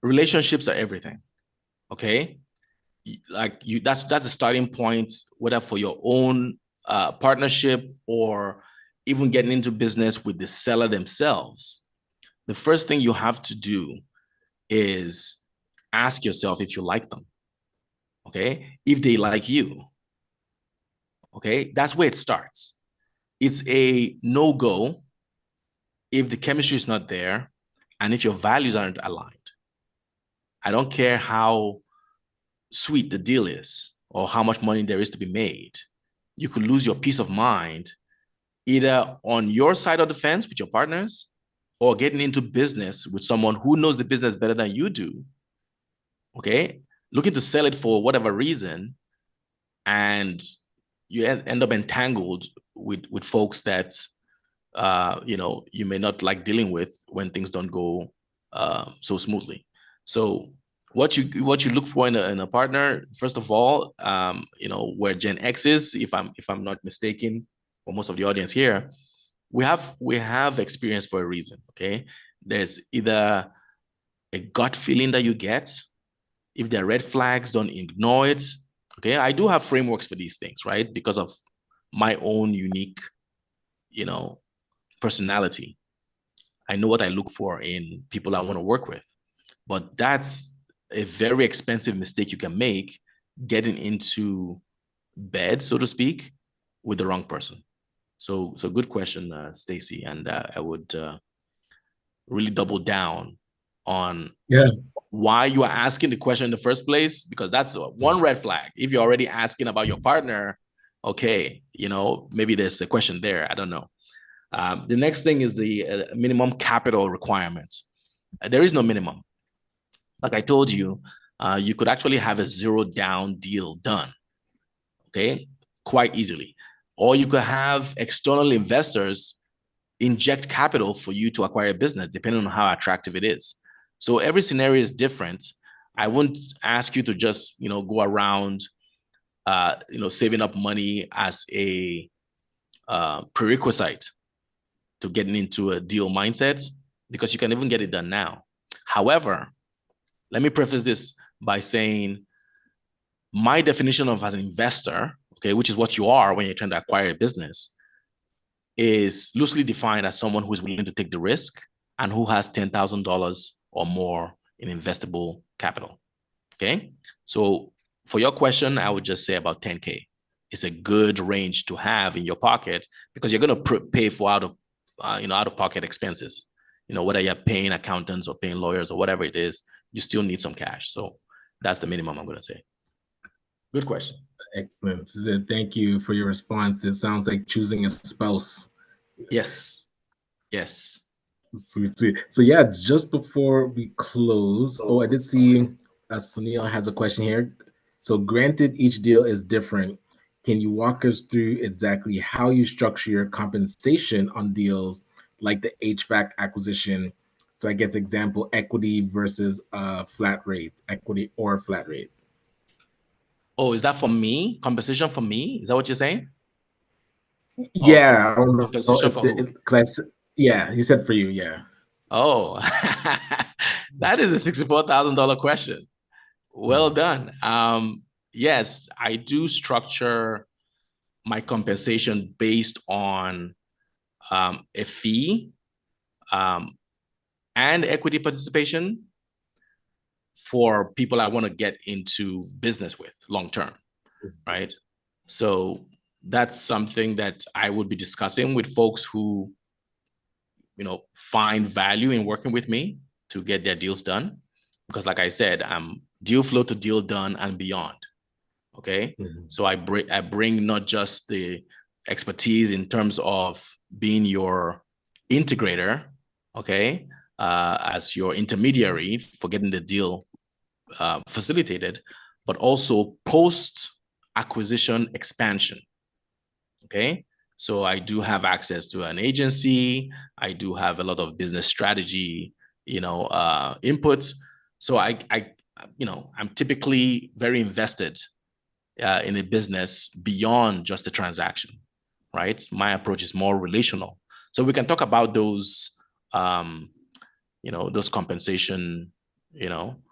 relationships are everything. Okay. That's a starting point, whether for your own partnership or even getting into business with the seller themselves. The first thing you have to do is ask yourself if you like them. Okay. If they like you. Okay. That's where it starts. It's a no-go if the chemistry is not there and if your values aren't aligned. I don't care how sweet the deal is or how much money there is to be made. You could lose your peace of mind either on your side of the fence with your partners or getting into business with someone who knows the business better than you do. Okay. Looking to sell it for whatever reason, and you end up entangled with folks that you may not like dealing with when things don't go so smoothly. So what you look for in a partner, first of all, where Gen X is, if I'm not mistaken, for most of the audience here, we have experience for a reason. Okay, there's either a gut feeling that you get. If there are red flags, don't ignore it. Okay, I do have frameworks for these things, right? Because of my own unique, personality. I know what I look for in people I want to work with. But that's a very expensive mistake you can make, getting into bed, so to speak, with the wrong person. So good question, Stacy. And I would really double down on why you are asking the question in the first place, because that's one red flag. If you're already asking about your partner, okay, maybe there's a question there. I don't know. The next thing is the minimum capital requirements. There is no minimum. Like I told you, you could actually have a 0 down deal done, okay, quite easily. Or you could have external investors inject capital for you to acquire a business, depending on how attractive it is. So every scenario is different. I wouldn't ask you to just, go around, saving up money as a prerequisite to getting into a deal mindset, because you can even get it done now. However, let me preface this by saying my definition of as an investor, okay, which is what you are when you're trying to acquire a business, is loosely defined as someone who is willing to take the risk and who has $10,000 or more in investable capital. Okay. So for your question, I would just say about 10K. It's a good range to have in your pocket because you're going to pay for out of pocket expenses. whether you're paying accountants or paying lawyers or whatever it is, you still need some cash. So that's the minimum I'm going to say. Good question. Excellent. Thank you for your response. It sounds like choosing a spouse. Yes. Yes. Sweet, sweet. So yeah, just before we close, I did see Sunil has a question here. So granted, each deal is different. Can you walk us through exactly how you structure your compensation on deals like the HVAC acquisition? So I guess example, equity versus flat rate, equity or flat rate. Oh, is that for me? Compensation for me? Is that what you're saying? Yeah, I don't know Compensation if for who? yeah, he said for you, yeah. Oh, that is a $64,000 question. Well done. Yes, I do structure my compensation based on a fee and equity participation for people I want to get into business with long term, right? So that's something that I would be discussing with folks who, find value in working with me to get their deals done. Because like I said, I'm deal flow to deal done and beyond. Okay. So I bring not just the expertise in terms of being your integrator, okay, as your intermediary for getting the deal facilitated, but also post acquisition expansion. Okay. So I do have access to an agency. I do have a lot of business strategy, input. So I'm typically very invested in a business beyond just the transaction, right? My approach is more relational. So we can talk about those, those compensation,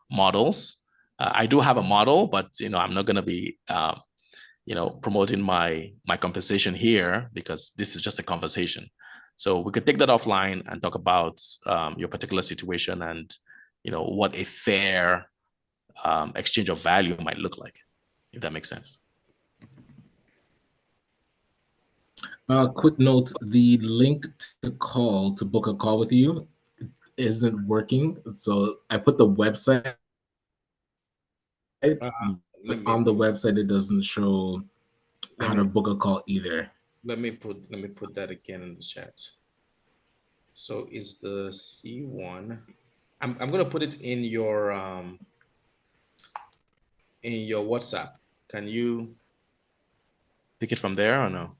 models. I do have a model, but I'm not going to be, promoting my compensation here because this is just a conversation. So we could take that offline and talk about your particular situation and, what a fair exchange of value might look like, if that makes sense. Quick note, the link to book a call with you isn't working. So I put the website on the website. It doesn't show how to book a call either. Let me put that again in the chat. So is the C1, I'm going to put it in your WhatsApp. Can you pick it from there or no?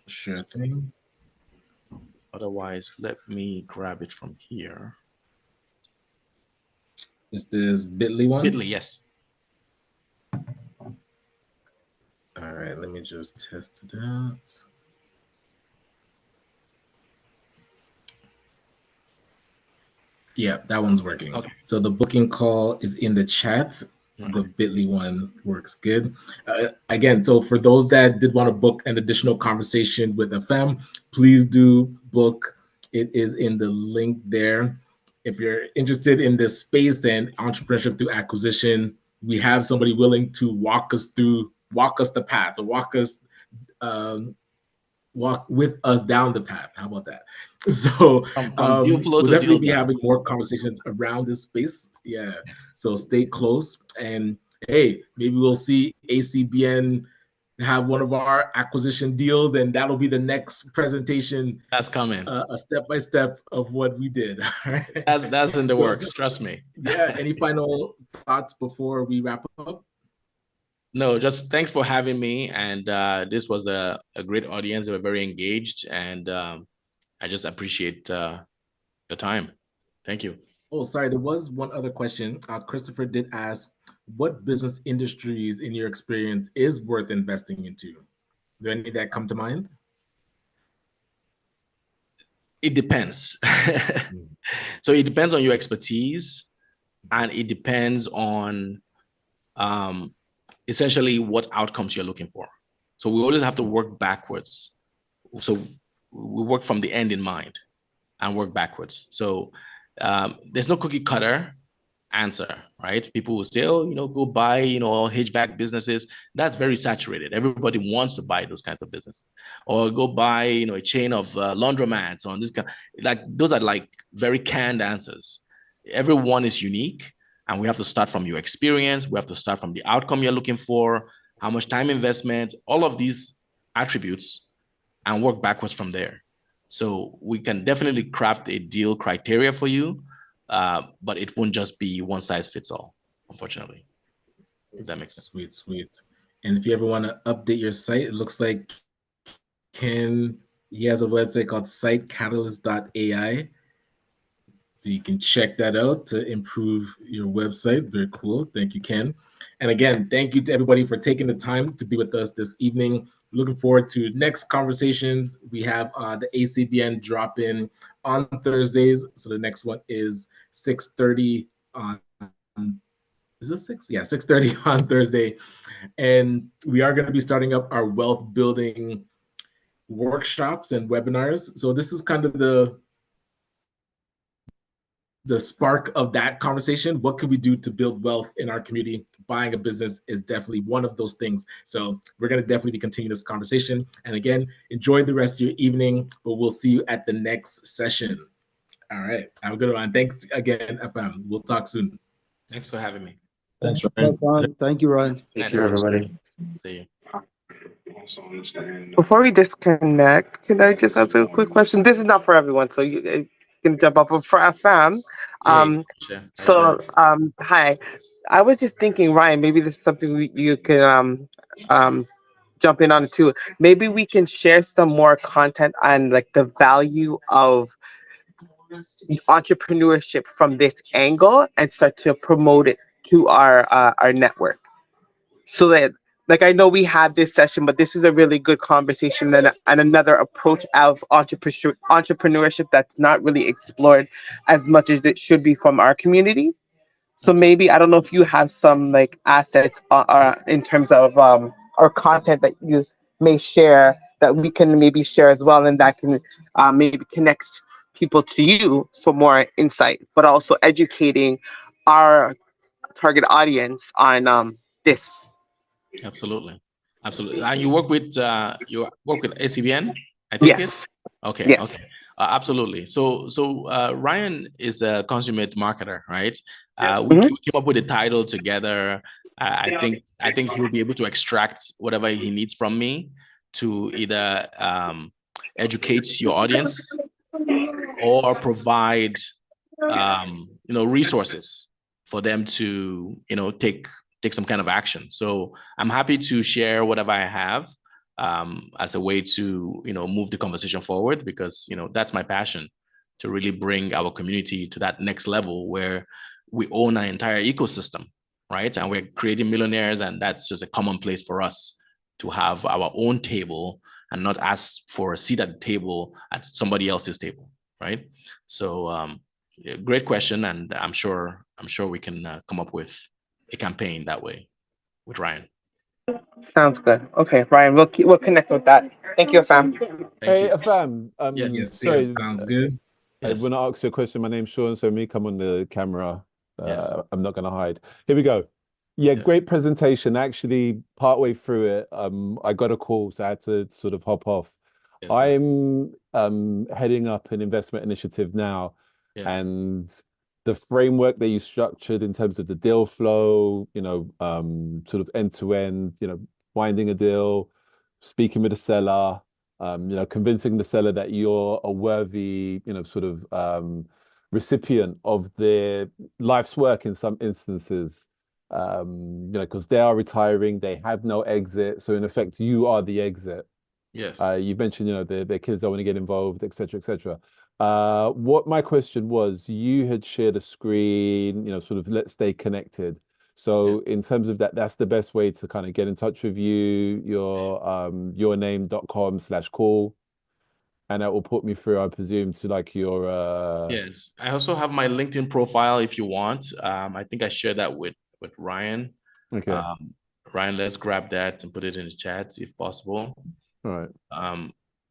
Sure thing. Otherwise, let me grab it from here. Is this Bitly one? Bitly, yes. All right, let me just test it out. Yeah, that one's working. Okay. So the booking call is in the chat. The Bitly one works good. Again, so for those that did want to book an additional conversation with FM, please do book. It is in the link there. If you're interested in this space and entrepreneurship through acquisition, we have somebody willing to walk us the path, or walk with us down the path. How about that? So we'll definitely be having more conversations around this space. Yeah. So stay close, and hey, maybe we'll see ACBN have one of our acquisition deals, and that'll be the next presentation. That's coming. A step-by-step of what we did. That's in the works. Trust me. Yeah. Any final thoughts before we wrap up? No, just thanks for having me. And this was a great audience. They were very engaged, and I just appreciate the time. Thank you. Oh, sorry. There was one other question. Christopher did ask, what business industries, in your experience, is worth investing into? Do any that come to mind? It depends. So it depends on your expertise, and it depends on essentially what outcomes you're looking for. So we always have to work backwards. So we work from the end in mind and work backwards. So there's no cookie cutter, answer, right? People will say, oh, go buy, HVAC businesses. That's very saturated. Everybody wants to buy those kinds of businesses. Or go buy, a chain of laundromats on this kind. Like those are like very canned answers. Everyone is unique, and we have to start from your experience. We have to start from the outcome you're looking for, how much time investment, all of these attributes, and work backwards from there. So we can definitely craft a deal criteria for you, but it won't just be one size fits all, unfortunately. If that makes sense. Sweet. And if you ever want to update your site, it looks like he has a website called sitecatalyst.ai. So you can check that out to improve your website. Very cool. Thank you, Ken. And again, thank you to everybody for taking the time to be with us this evening. Looking forward to next conversations. We have the ACBN drop in on Thursdays. So the next one is 6:30 on, is this 6? Yeah, 6:30 on Thursday. And we are going to be starting up our wealth building workshops and webinars. So this is kind of the spark of that conversation. What can we do to build wealth in our community? Buying a business is definitely one of those things. So we're going to definitely be continuing this conversation. And again, enjoy the rest of your evening, but we'll see you at the next session. All right. Have a good one. Thanks again, FM. We'll talk soon. Thanks for having me. Thanks, Ryan. Thank you, Ryan. Thank you, everybody. See you. Before we disconnect, can I just ask a quick question? This is not for everyone, so you can jump up for FM. Hi. I was just thinking, Ryan, maybe this is something you can jump in on too. Maybe we can share some more content on like the value of entrepreneurship from this angle and start to promote it to our network, so that, like, I know we have this session, but this is a really good conversation and another approach of entrepreneurship that's not really explored as much as it should be from our community. So maybe, I don't know if you have some like assets in terms of or content that you may share that we can maybe share as well, and that can maybe connect people to you for more insight, but also educating our target audience on this. Absolutely. And you work with ACBN, I think. Yes. Okay. Yes. Okay. Absolutely. So Ryan is a consummate marketer, right? We came up with a title together. I think he'll be able to extract whatever he needs from me to either educate your audience or provide resources for them to take some kind of action. So I'm happy to share whatever I have as a way to move the conversation forward, because that's my passion, to really bring our community to that next level where we own an entire ecosystem, right? And we're creating millionaires, and that's just a commonplace for us to have our own table and not ask for a seat at the table at somebody else's table, right? So great question, and I'm sure we can come up with a campaign that way with Ryan. Sounds good. Okay, Ryan, we'll connect with that. Thank you, FM. Hey, FM. Yes, sorry, sounds good. I want to ask you a question. My name's Sean, so me come on the camera. I'm not going to hide. Here we go. Yeah, great presentation. Actually, partway through it, I got a call, so I had to sort of hop off. Yes, I'm heading up an investment initiative now, and the framework that you structured in terms of the deal flow, sort of end to end, finding a deal, speaking with the seller, convincing the seller that you're a worthy, sort of recipient of their life's work in some instances, because they are retiring, they have no exit. So in effect, you are the exit. Yes. You mentioned, their kids don't want to get involved, et cetera, et cetera. What my question was, you had shared a screen, sort of let's stay connected. So in terms of that, that's the best way to kind of get in touch with you, yourname.com/call. And that will put me through, I presume, to like your... Yes. I also have my LinkedIn profile if you want. I think I shared that with Ryan. Okay. Ryan, let's grab that and put it in the chat if possible. All right.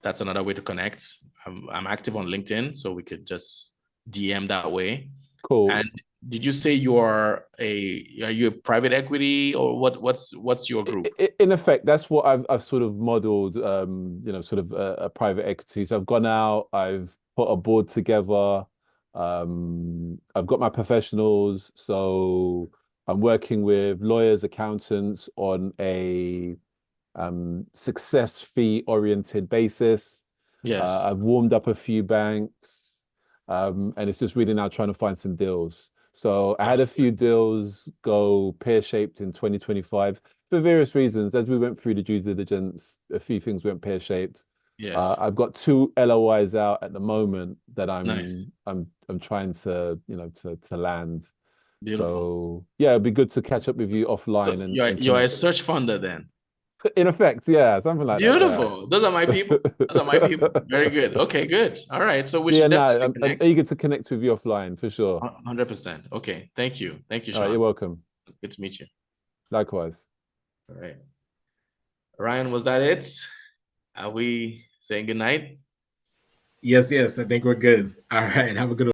That's another way to connect. I'm active on LinkedIn, so we could just DM that way. Cool. And did you say are you a private equity or what's your group? In effect, that's what I've sort of modeled, sort of a private equity. So I've gone out, I've put a board together, I've got my professionals. So I'm working with lawyers, accountants on a success fee oriented basis. Yes. I've warmed up a few banks, and it's just really now trying to find some deals. So I had a few deals go pear-shaped in 2025 for various reasons. As we went through the due diligence, a few things went pear-shaped. Yes. I've got 2 LOIs out at the moment that Nice. I'm trying to to land. Beautiful. So yeah, it'd be good to catch up with you offline and You're a connect. search funder then. In effect, yeah, something like that. Yeah. Beautiful. Those are my people. Those are my people. Very good. Okay, good. All right. So we Yeah, should no, definitely I'm connect. eager to connect with you offline for sure. 100%. Okay. Thank you. Thank you, All right, Sean. you're welcome. Good to meet you. Likewise. All right. Ryan, was that it? Are we saying good night? Yes, I think we're good. All right. Have a good one.